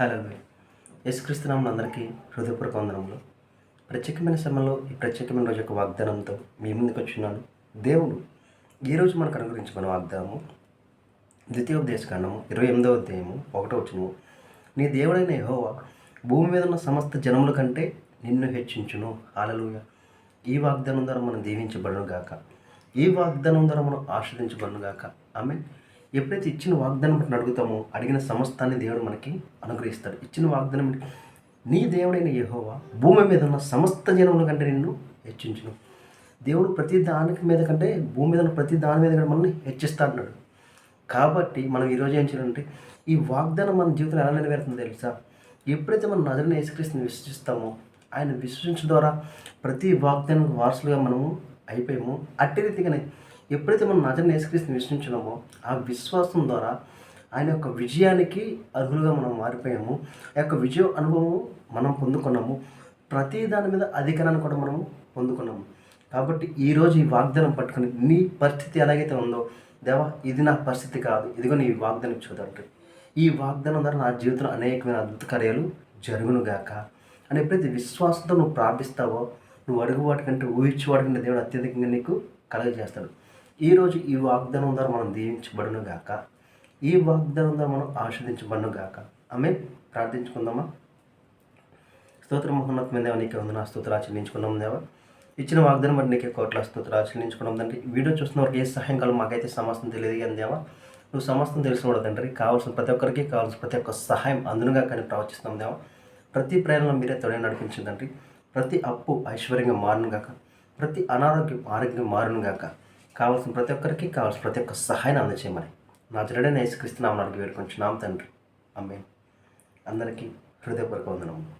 Hello యేసుక్రీస్తు నామమున అందరికీ హృదయపూర్వక వందనములు. ప్రత్యేకమైన సమయంలో ఈ ప్రత్యేకమైన రోజు యొక్క వాగ్దానంతో మీ ముందుకు వచ్చున్నాను. దేవుడు ఈరోజు మనకు అనుగ్రహించిన వాగ్దానము ద్వితీయోపదేశకాండము 28వ అధ్యాయము 1వ వచనము. నీ దేవుడైన యెహోవా భూమి మీద ఉన్న సమస్త జనముల కంటే నిన్ను హెచ్చించును. హల్లెలూయా. ఈ వాగ్దానం ద్వారా మనం దీవించబడును గాక. ఈ వాగ్దానం ద్వారా మనం ఆశీర్వదించబడును గాక. ఆమేన్. ఎప్పుడైతే ఇచ్చిన వాగ్దానం బట్టి అడుగుతామో అడిగిన సమస్తాన్ని దేవుడు మనకి అనుగ్రహిస్తాడు. ఇచ్చిన వాగ్దానం నీ దేవుడైన యెహోవా భూమి మీద ఉన్న సమస్త జనముల కంటే నిన్ను హెచ్చించును. దేవుడు ప్రతి దానికి మీద కంటే భూమి మీద ఉన్న ప్రతి దాని మీద కూడా మనల్ని హెచ్చిస్తా అన్నాడు. కాబట్టి మనం ఈరోజు ఏం చేయాలంటే ఈ వాగ్దానం మన జీవితంలో ఎలా నెరవేరుతుందో తెలుసా? ఎప్పుడైతే మనం నజరేయుడైన యేసుక్రీస్తుని విశ్వసిస్తామో, ఆయన విశ్వసించడం ద్వారా ప్రతి వాగ్దానం వారసులుగా మనము అయిపోయాము. అట్టి రీతిగానే ఎప్పుడైతే మనం నజరేయుడైన యేసుక్రీస్తుని విశ్వసించినామో ఆ విశ్వాసం ద్వారా ఆయన యొక్క విజయానికి అర్హులుగా మనం మారిపోయాము. ఆ యొక్క విజయ అనుభవం మనం పొందుకున్నాము. ప్రతి దాని మీద అధికారాన్ని కూడా మనము పొందుకున్నాము. కాబట్టి ఈరోజు ఈ వాగ్దానం పట్టుకుని నీ పరిస్థితి ఎలాగైతే ఉందో, దేవా ఇది నా పరిస్థితి కాదు, ఇదిగో నీ వాగ్దానం చూడండి, ఈ వాగ్దానం ద్వారా నా జీవితంలో అనేకమైన అద్భుత కార్యాలు జరుగునుగాక అని ఎప్పుడైతే విశ్వాసంతో నువ్వు ప్రార్థిస్తావో, నువ్వు అడుగు వాటికంటే ఊహించే వాటికంటే దేవుడు అత్యధికంగా నీకు కలుగజేస్తాడు. ఈరోజు ఈ వాగ్దానం ద్వారా మనం దీవించబడును గాక. ఈ వాగ్దానం ద్వారా మనం ఆస్వాదించబడును గాక. ఆమె ప్రార్థించుకుందామా? స్తోత్ర మహోన్నతమైన దేవా, నీకే ఉంది నా స్తోత్రాలు చెల్లించుకున్నాం దేవా. ఇచ్చిన వాగ్దానం బట్టి నీకే కోట్ల స్తోత్రాలు చెల్లించుకున్నాం తండ్రి. వీడియో చూస్తున్న వారికి ఏ సహాయం కాలం మాకైతే సమస్తం తెలియదు కానీ దేవా, నువ్వు సమస్తం తెలిసిన తండ్రి. కావాల్సిన ప్రతి ఒక్కరికి కావాల్సిన ప్రతి ఒక్క సహాయం అందునుగా కానీ ప్రవచిస్తున్నాం దేవా. ప్రతి ప్రయాణంలో మీరే తొడే నడిపించిందండి. ప్రతి అప్పు ఐశ్వర్యంగా మారును గాక, ప్రతి అనారోగ్యం ఆరోగ్యం మారును గాక. కావాల్సిన ప్రతి ఒక్కరికి కావాల్సిన ప్రతి ఒక్క సహాయాన్ని అందచేయమని నజరేయుడైన యేసుక్రీస్తు నామమున అడిగి వేడుకొంచున్నాం తండ్రి. ఆమేన్. అందరికీ హృదయపూర్వక వందనములు.